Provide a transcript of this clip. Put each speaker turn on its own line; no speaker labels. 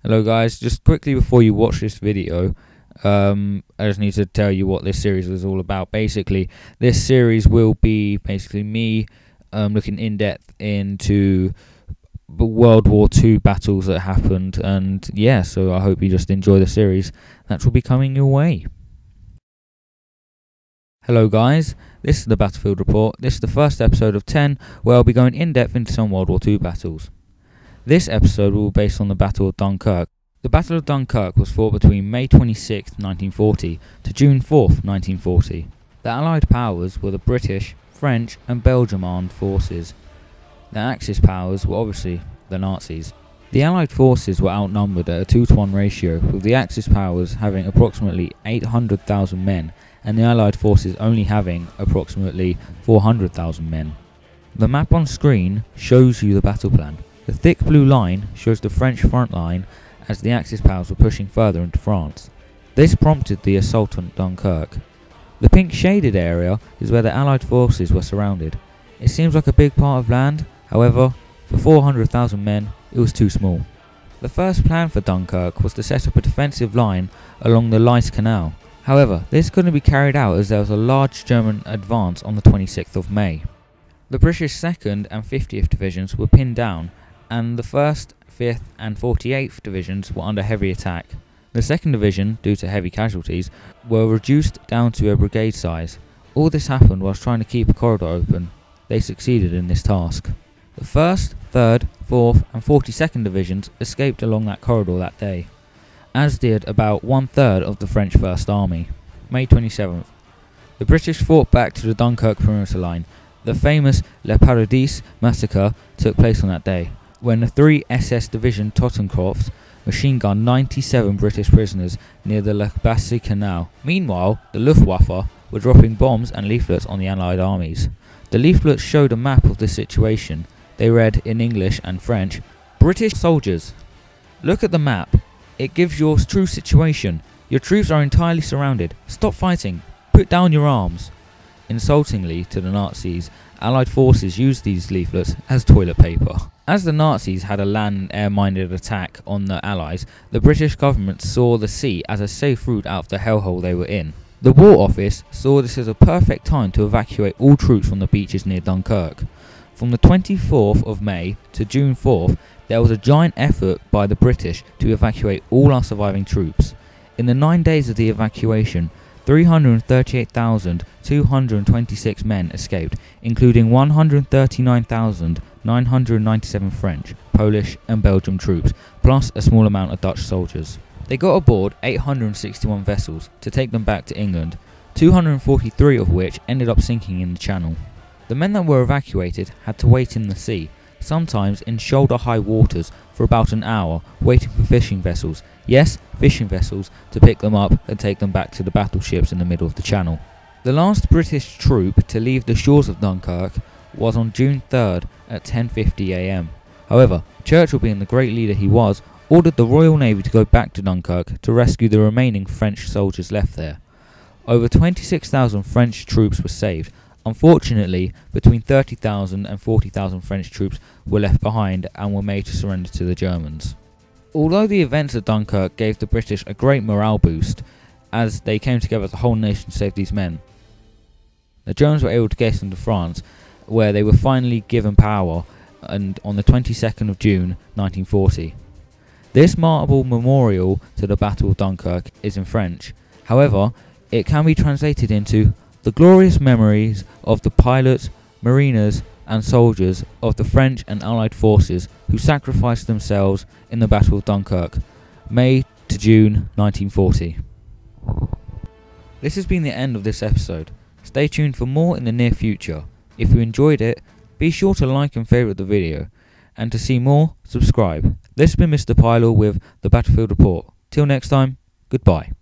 Hello guys, just quickly before you watch this video, I just need to tell you what this series is all about. Basically, this series will be me looking in depth into the World War II battles that happened, and yeah, so I hope you just enjoy the series that will be coming your way. Hello guys, this is the Battlefield Report. This is the first episode of 10 where I'll be going in depth into some World War II battles. This episode will be based on the Battle of Dunkirk. The Battle of Dunkirk was fought between May 26, 1940 to June 4, 1940. The Allied powers were the British, French and Belgian armed forces. The Axis powers were obviously the Nazis. The Allied forces were outnumbered at a 2-to-1 ratio, with the Axis powers having approximately 800,000 men and the Allied forces only having approximately 400,000 men. The map on screen shows you the battle plan. The thick blue line shows the French front line as the Axis powers were pushing further into France. This prompted the assault on Dunkirk. The pink shaded area is where the Allied forces were surrounded. It seems like a big part of land, however, for 400,000 men, it was too small. The first plan for Dunkirk was to set up a defensive line along the Lys Canal. However, this couldn't be carried out as there was a large German advance on the 26th of May. The British 2nd and 50th Divisions were pinned down, and the 1st, 5th and 48th Divisions were under heavy attack. The 2nd Division, due to heavy casualties, were reduced down to a brigade size. All this happened whilst trying to keep a corridor open. They succeeded in this task. The 1st, 3rd, 4th and 42nd Divisions escaped along that corridor that day, as did about 1/3 of the French First Army. May 27th. The British fought back to the Dunkirk perimeter line. The famous Le Paradis massacre took place on that day, when the 3 SS Division Tottencrofts machine-gunned 97 British prisoners near the Le Bassy Canal. Meanwhile, the Luftwaffe were dropping bombs and leaflets on the Allied armies. The leaflets showed a map of the situation. They read, in English and French, "British soldiers, look at the map. It gives your true situation. Your troops are entirely surrounded. Stop fighting. Put down your arms." Insultingly to the Nazis, Allied forces used these leaflets as toilet paper. As the Nazis had a land and air-minded attack on the Allies, the British government saw the sea as a safe route out of the hellhole they were in. The War Office saw this as a perfect time to evacuate all troops from the beaches near Dunkirk. From the 24th of May to June 4th, there was a giant effort by the British to evacuate all our surviving troops. In the 9 days of the evacuation, 338,226 men escaped, including 139,997 French, Polish and Belgian troops, plus a small amount of Dutch soldiers. They got aboard 861 vessels to take them back to England, 243 of which ended up sinking in the Channel. The men that were evacuated had to wait in the sea, sometimes in shoulder-high waters, for about an hour, waiting for fishing vessels. Yes, fishing vessels, to pick them up and take them back to the battleships in the middle of the Channel. The last British troop to leave the shores of Dunkirk was on June 3rd at 10:50 AM. However, Churchill, being the great leader he was, ordered the Royal Navy to go back to Dunkirk to rescue the remaining French soldiers left there. Over 26,000 French troops were saved. Unfortunately, between 30,000 and 40,000 French troops were left behind and were made to surrender to the Germans. Although the events of Dunkirk gave the British a great morale boost, as they came together as a whole nation to save these men, the Germans were able to get into France, where they were finally given power and on the 22nd of June 1940. This marble memorial to the Battle of Dunkirk is in French. However, it can be translated into "The glorious memories of the pilots, mariners and soldiers of the French and Allied forces who sacrificed themselves in the Battle of Dunkirk, May to June 1940. This has been the end of this episode. Stay tuned for more in the near future. If you enjoyed it, be sure to like and favourite the video, and to see more, subscribe. This has been MrPielil with the Battlefield Report. Till next time, goodbye.